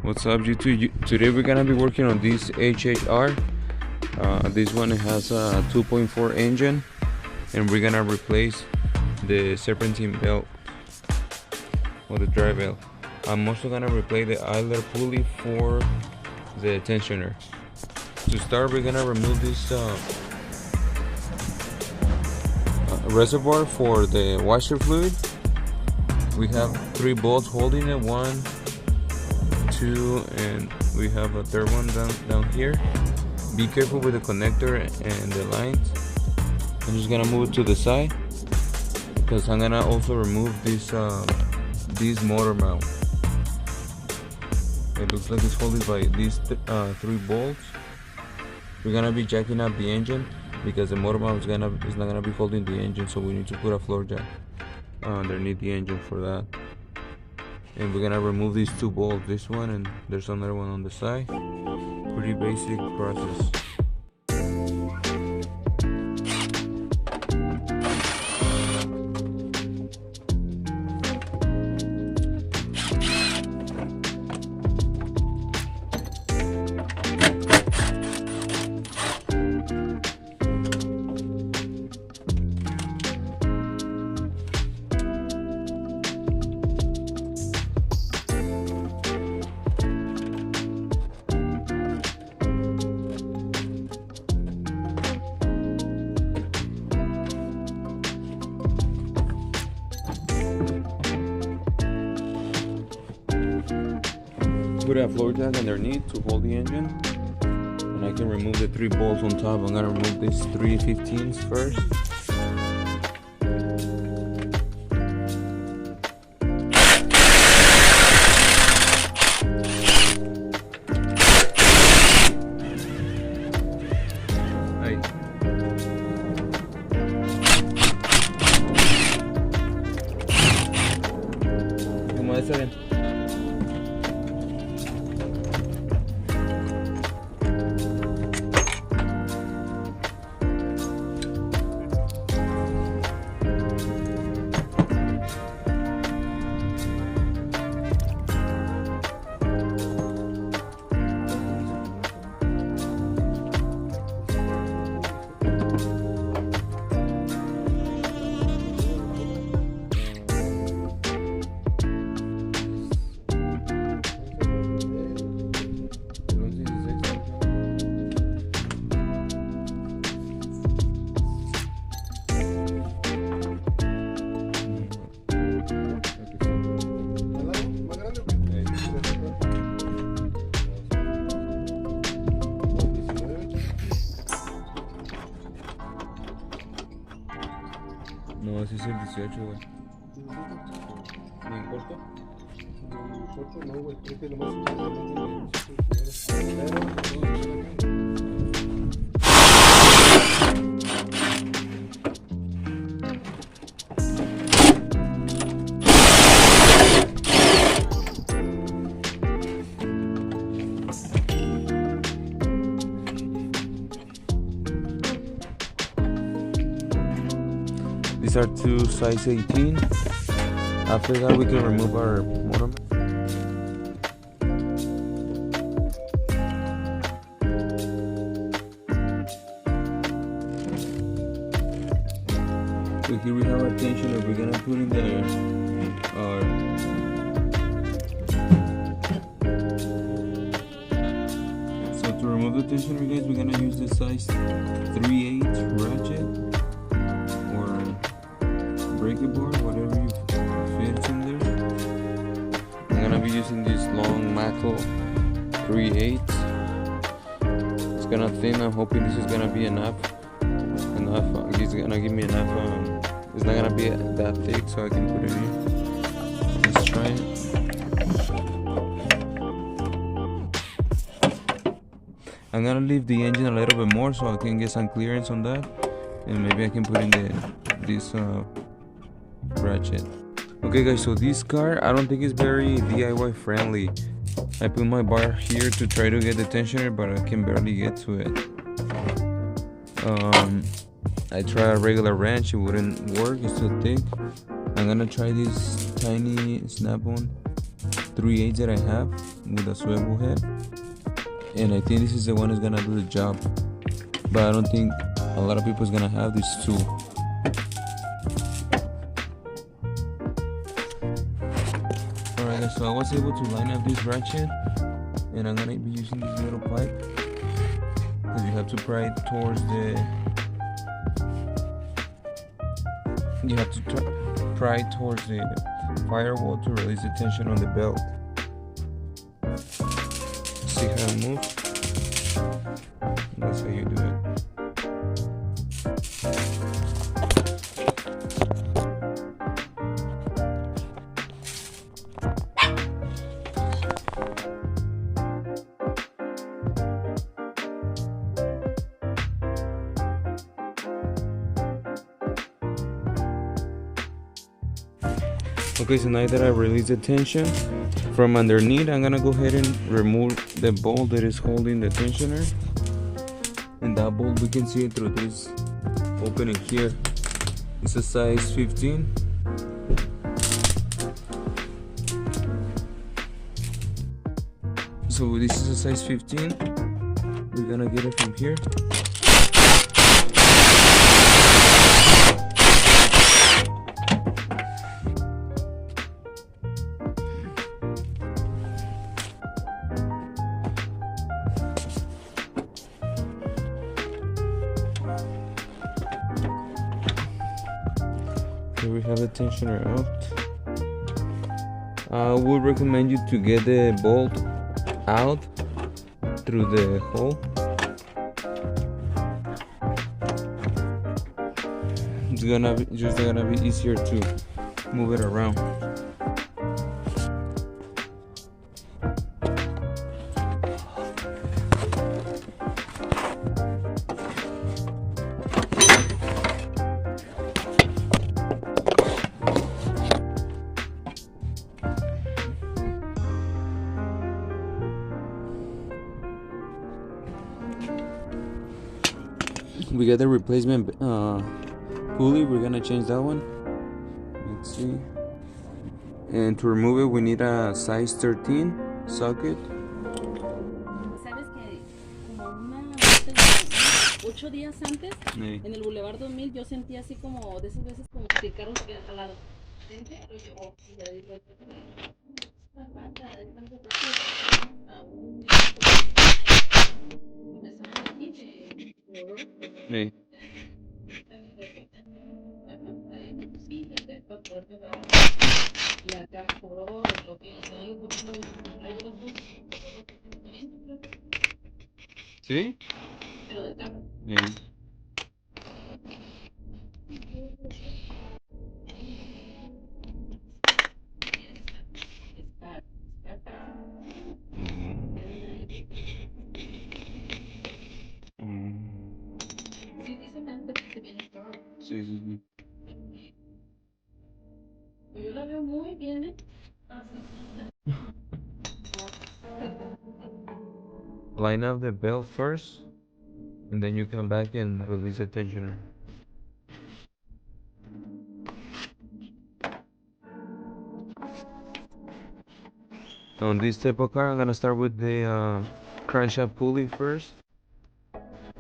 What's up, YouTube? Today we're gonna be working on this HHR. This one has a 2.4 engine, and we're gonna replace the Serpentine belt or the drive belt. I'm also gonna replace the idler pulley for the tensioner. To start, we're gonna remove this reservoir for the washer fluid. We have 3 bolts holding it, 1, 2, and we have a third one down here. Be careful with the connector and the lines. I'm just gonna move it to the side because I'm gonna also remove this motor mount. It looks like it's holding by these 3 bolts. We're gonna be jacking up the engine because the motor mount is not gonna be holding the engine, so we need to put a floor jack underneath the engine for that. And we're gonna remove these 2 bolts, this one and there's another one on the side. Pretty basic process. Put a floor jack underneath to hold the engine, and I can remove the 3 bolts on top. I'm gonna remove these 3 15s first. ¿Cómo es eso? No, ese es el 18, güey. ¿Bien corto? Corto no, güey. Creo que lo más These are 2 size 18. After that, we can remove our motor. So here we have our tensioner. We're gonna put in our so to remove the tensioner, guys, we're gonna use the size 3/8 ratchet. Breaker board, whatever you fit in there. I'm gonna be using this long Mako 3/8. It's gonna thin. I'm hoping this is gonna be enough. It's gonna give me enough. It's not gonna be that thick, so I can put it in. Let's try it. I'm gonna leave the engine a little bit more so I can get some clearance on that, and maybe I can put in this ratchet. Okay guys, so this car, I don't think it's very DIY friendly. I put my bar here to try to get the tensioner, but I can barely get to it. I tried a regular wrench, it wouldn't work, it's too thick. I'm gonna try this tiny snap-on 3/8 that I have with a swivel head, and I think this is the one that's gonna do the job. But I don't think a lot of people is gonna have this tool. Alright guys, so I was able to line up this ratchet, and I'm gonna be using this little pipe because you have to pry it towards the firewall to release the tension on the belt. See how it moves? That's how you do it. Okay, so now that I released the tension from underneath, I'm gonna go ahead and remove the bolt that is holding the tensioner. And that bolt, we can see it through this opening here. It's a size 15. So this is a size 15. We're gonna get it from here. Here we have the tensioner out. I would recommend you to get the bolt out through the hole. It's just gonna be easier to move it around. We got the replacement pulley. We're gonna change that one. Let's see. And to remove it, we need a size 13 socket. Sabes que como 8 días antes, Sí. en el Boulevard 2000, yo sentí así como de esas veces como que el carro se queda jalado. Lo llevó y ya dijo, Sí. ¿Sí? Sí. Sí, sí, sí. Yo la veo muy bien, ¿eh? Line up the belt first, and then you come back and release the tensioner. On this type of car, I'm gonna start with the crankshaft pulley first,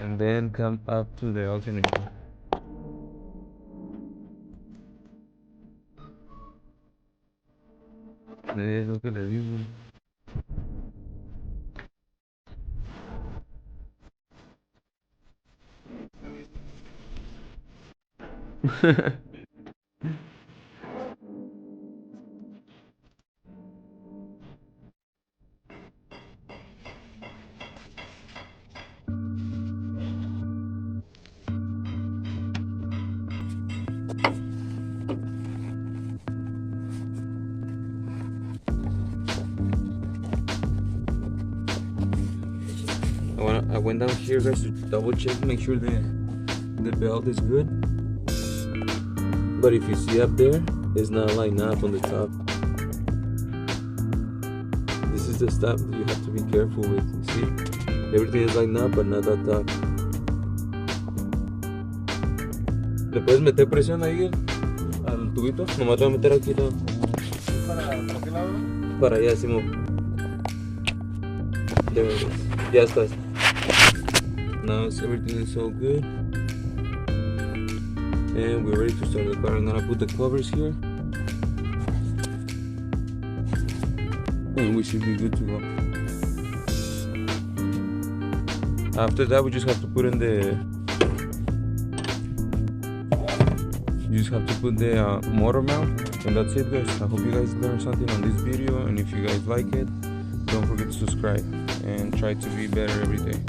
and then come up to the alternator. Look at the view. I went down here, guys, to double check, make sure the belt is good. But if you see up there, it's not lined up on the top. This is the stuff that you have to be careful with. You see, everything is lined up, but not that top. ¿Le puedes meter presión ahí al tubito? Nomás lo voy a meter aquí. ¿Para qué lado? para allá, Simón. There it is. Ya está. Now everything is so good. And we're ready to start the car. I'm gonna put the covers here. And we should be good to go. After that, we just have to put in the motor mount, and that's it, guys. I hope you guys learned something on this video, and if you guys like it, don't forget to subscribe and try to be better every day.